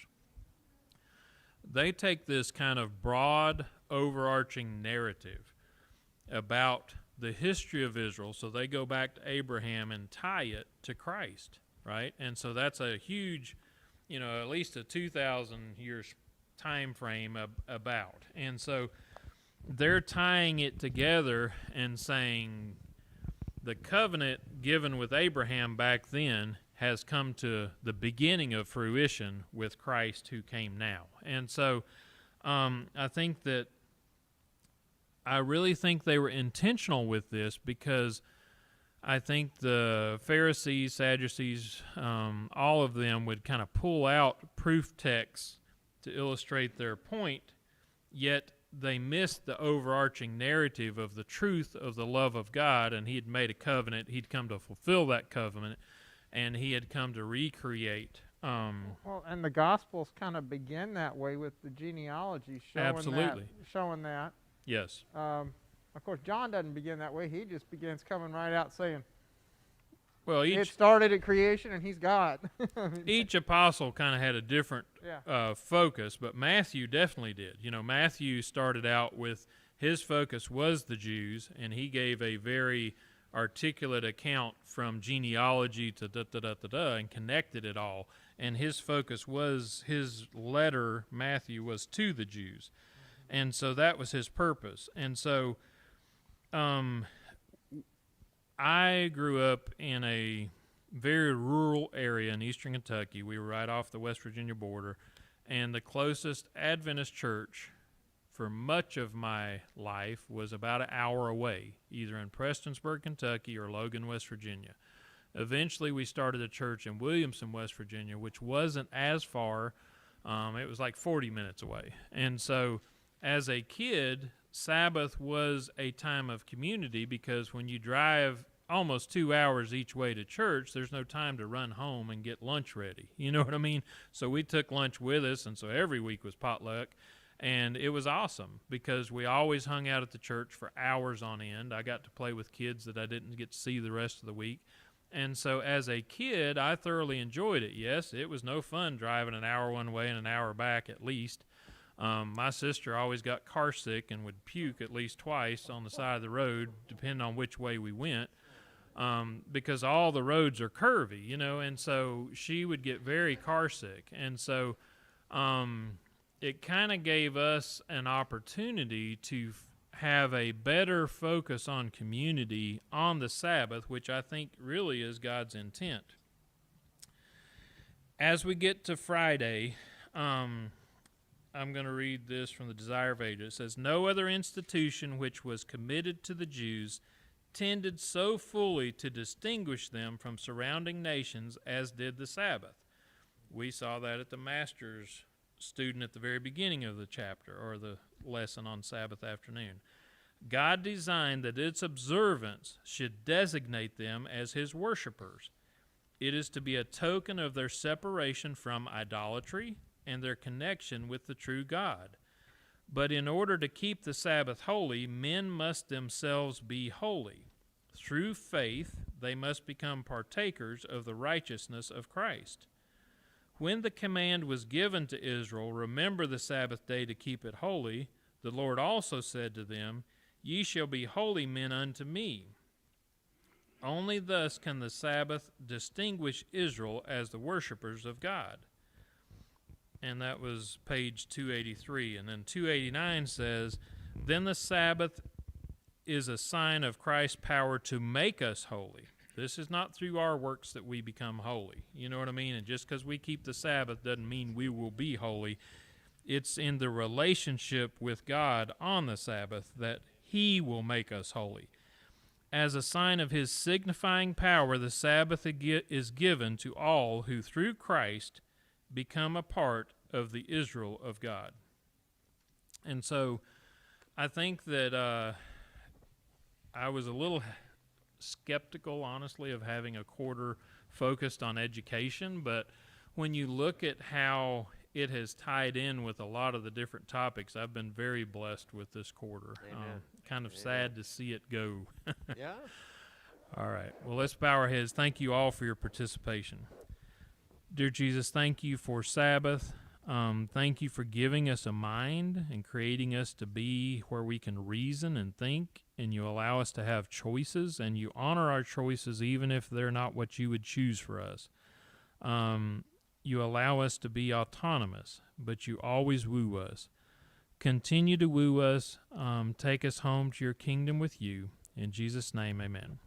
they take this kind of broad, overarching narrative about the history of Israel. So they go back to Abraham and tie it to Christ, right? And so that's a huge, at least a 2,000 years time frame about. And so they're tying it together and saying the covenant given with Abraham back then has come to the beginning of fruition with Christ who came now. And so I think that I really think they were intentional with this, because I think the Pharisees, Sadducees, all of them would kind of pull out proof texts to illustrate their point, yet they missed the overarching narrative of the truth of the love of God, and he had made a covenant. He'd come to fulfill that covenant, and he had come to recreate. Well, and the Gospels kind of begin that way with the genealogy showing that. Yes. Of course, John doesn't begin that way. He just begins coming right out saying, well, it started at creation, and he's God. Each apostle kind of had a different focus, but Matthew definitely did. Matthew started out with his focus was the Jews, and he gave a very articulate account from genealogy to da-da-da-da-da and connected it all. And his focus was, his letter, Matthew, was to the Jews. And so that was his purpose. And so I grew up in a very rural area in eastern Kentucky. We were right off the West Virginia border, and the closest Adventist church for much of my life was about an hour away, either in Prestonsburg, Kentucky, or Logan, West Virginia. Eventually, we started a church in Williamson, West Virginia, which wasn't as far. It was like 40 minutes away. And so as a kid, Sabbath was a time of community, because when you drive almost 2 hours each way to church, there's no time to run home and get lunch ready. You know what I mean? So we took lunch with us, and so every week was potluck, and it was awesome because we always hung out at the church for hours on end. I got to play with kids that I didn't get to see the rest of the week. And so as a kid, I thoroughly enjoyed it. Yes, it was no fun driving an hour one way and an hour back at least. My sister always got car sick and would puke at least twice on the side of the road, depending on which way we went, because all the roads are curvy, and so she would get very car sick. And so it kind of gave us an opportunity to have a better focus on community on the Sabbath, which I think really is God's intent. As we get to Friday, I'm going to read this from the Desire of Ages. It says, "No other institution which was committed to the Jews tended so fully to distinguish them from surrounding nations as did the Sabbath." We saw that at the Masters student at the very beginning of the chapter, or the lesson on Sabbath afternoon. God designed that its observance should designate them as his worshipers. It is to be a token of their separation from idolatry and their connection with the true God. But in order to keep the Sabbath holy, men must themselves be holy. Through faith, they must become partakers of the righteousness of Christ. When the command was given to Israel, remember the Sabbath day to keep it holy, the Lord also said to them, Ye shall be holy men unto me. Only thus can the Sabbath distinguish Israel as the worshipers of God. And that was page 283. And then 289 says, Then the Sabbath is a sign of Christ's power to make us holy. This is not through our works that we become holy. You know what I mean? And just because we keep the Sabbath doesn't mean we will be holy. It's in the relationship with God on the Sabbath that he will make us holy. As a sign of his signifying power, the Sabbath is given to all who through Christ become a part of the Israel of God. And so I think that I was a little skeptical, honestly, of having a quarter focused on education, but when you look at how it has tied in with a lot of the different topics, I've been very blessed with this quarter. Kind of sad to see it go. Yeah. All right. Well, let's bow our heads. Thank you all for your participation. Dear Jesus, thank you for Sabbath. Thank you for giving us a mind and creating us to be where we can reason and think, and you allow us to have choices, and you honor our choices even if they're not what you would choose for us. You allow us to be autonomous, but you always woo us. Continue to woo us. Take us home to your kingdom with you. In Jesus' name, amen.